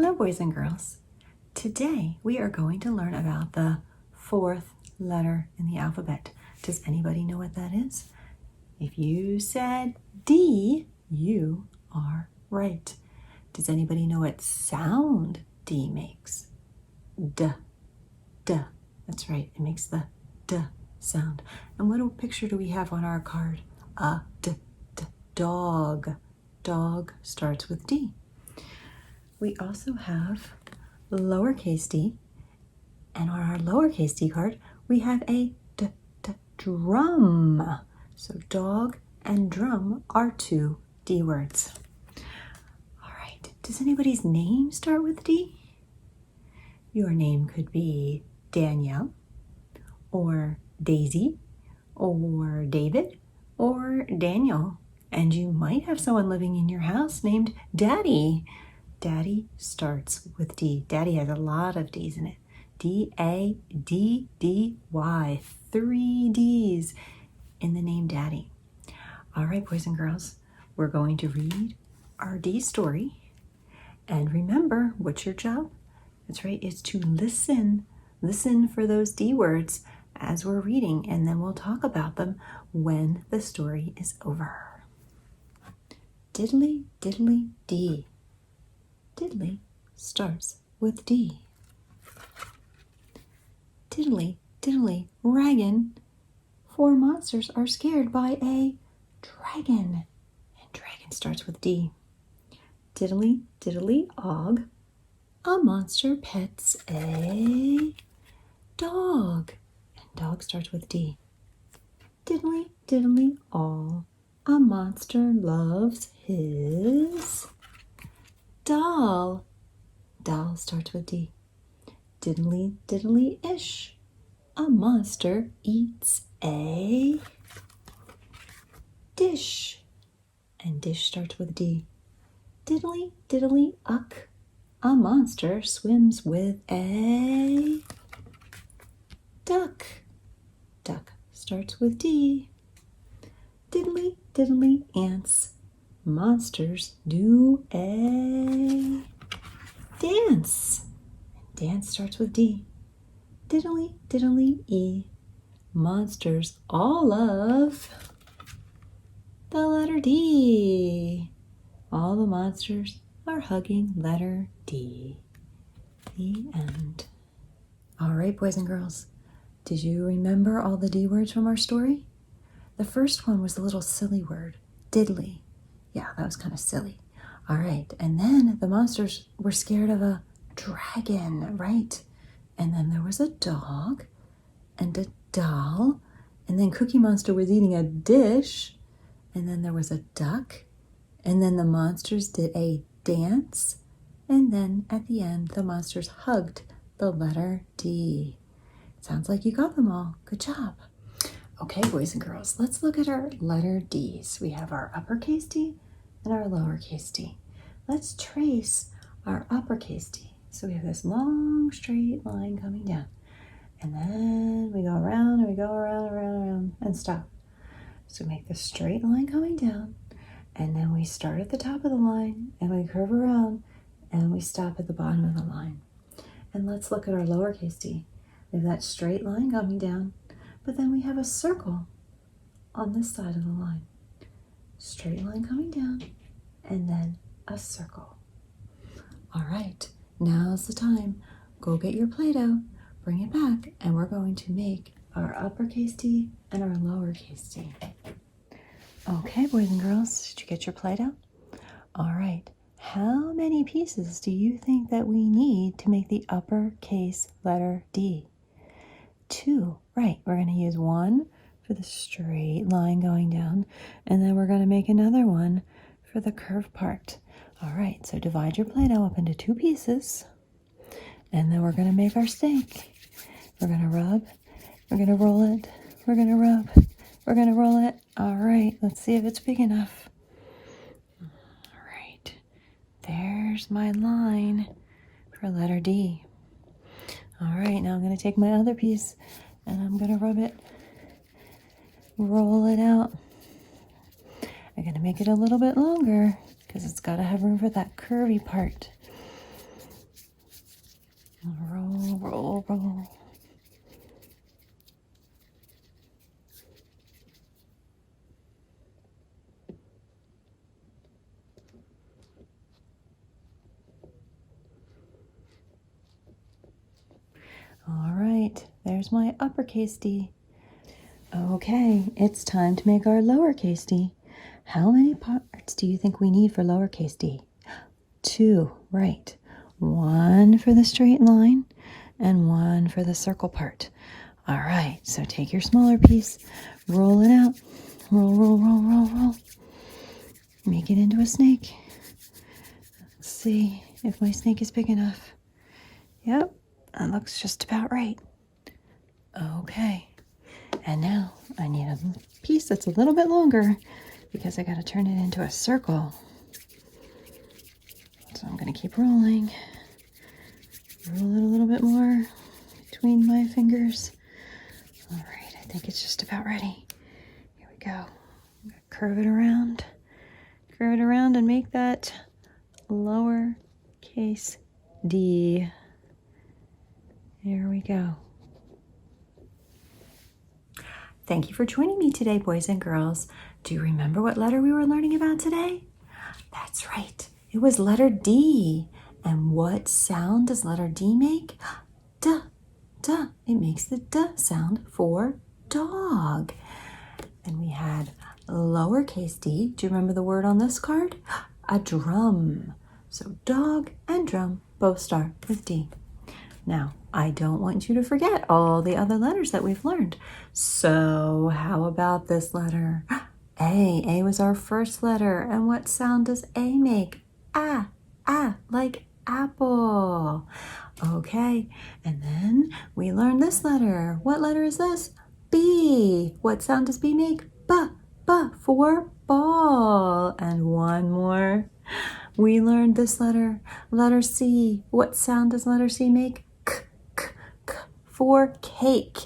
Hello, boys and girls. Today we are going to learn about the fourth letter in the alphabet. Does anybody know what that is? If you said D, you are right. Does anybody know what sound D makes? D, D. That's right, it makes the D sound. And what picture do we have on our card? A dog. Dog starts with D. We also have lowercase d, and on our lowercase d card, we have a drum. So dog and drum are two D words. All right, does anybody's name start with D? Your name could be Danielle, or Daisy, or David, or Daniel. And you might have someone living in your house named Daddy. Daddy starts with D. Daddy has a lot of D's in it. D-A-D-D-Y. 3 D's in the name Daddy. All right, boys and girls, we're going to read our D story. And remember, what's your job? That's right, it's to listen. Listen for those D words as we're reading, and then we'll talk about them when the story is over. Diddly, diddly, dee. Diddly starts with D. Diddly, diddly, dragon. 4 monsters are scared by a dragon. And dragon starts with D. Diddly, diddly, og. A monster pets a dog. And dog starts with D. Diddly, diddly, all. A monster loves his doll. Doll starts with D. Diddly, diddly, ish. A monster eats a dish. And dish starts with D. Diddly, diddly, uck. A monster swims with a duck. Duck starts with D. Diddly, diddly, ants. Monsters do a dance. Dance starts with D. Diddly, diddly, E. Monsters all love the letter D. All the monsters are hugging letter D. The end. All right, boys and girls, did you remember all the D words from our story? The first one was a little silly word, diddly. Yeah, that was kind of silly. All right, and then the monsters were scared of a dragon, right? And then there was a dog and a doll, and then Cookie Monster was eating a dish, and then there was a duck, and then the monsters did a dance, and then at the end, the monsters hugged the letter D. Sounds like you got them all. Good job. Okay, boys and girls, let's look at our letter D's. We have our uppercase D and our lowercase d. Let's trace our uppercase D. So we have this long straight line coming down. And then we go around and we go around and stop. So we make this straight line coming down. And then we start at the top of the line and we curve around and we stop at the bottom of the line. And let's look at our lowercase d. We have that straight line coming down. But then we have a circle on this side of the line. Straight line coming down, and then a circle. All right, now's the time. Go get your Play-Doh, bring it back, and we're going to make our uppercase D and our lowercase d. Okay, boys and girls, did you get your Play-Doh? All right, how many pieces do you think that we need to make the uppercase letter D? 2, right. We're going to use 1 for the straight line going down, and then we're going to make another one for the curved part. All right, so divide your Play-Doh up into 2 pieces, and then we're going to make our stake. We're going to rub, we're going to roll it, we're going to rub, we're going to roll it. All right, let's see if it's big enough. All right, there's my line for letter D. All right, now I'm going to take my other piece and I'm going to rub it, roll it out. I'm going to make it a little bit longer because it's got to have room for that curvy part. roll, roll, roll. All right, there's my uppercase D. Okay, it's time to make our lowercase d. How many parts do you think we need for lowercase d? 2, right. 1 for the straight line and 1 for the circle part. All right, so take your smaller piece, roll it out. Roll, roll, roll, roll, roll. Make it into a snake. Let's see if my snake is big enough. Yep, that looks just about right. Okay, and now I need a piece that's a little bit longer because I got to turn it into a circle. So I'm going to keep rolling. Roll it a little bit more between my fingers. All right, I think it's just about ready. Here we go. I'm going to curve it around and make that lowercase d. Here we go. Thank you for joining me today, boys and girls. Do you remember what letter we were learning about today? That's right. It was letter D. And what sound does letter D make? Duh, duh. It makes the duh sound for dog. And we had lowercase d. Do you remember the word on this card? A drum. So dog and drum both start with D. Now, I don't want you to forget all the other letters that we've learned. So how about this letter? A. A was our first letter. And what sound does A make? Ah, like apple. Okay, and then we learned this letter. What letter is this? B. What sound does B make? B for ball. And one more. We learned this letter. Letter C. What sound does letter C make? K for cake.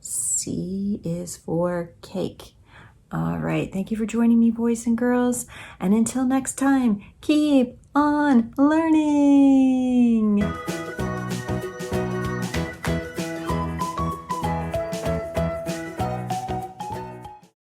C is for cake. All right, thank you for joining me, boys and girls. And until next time, keep on learning.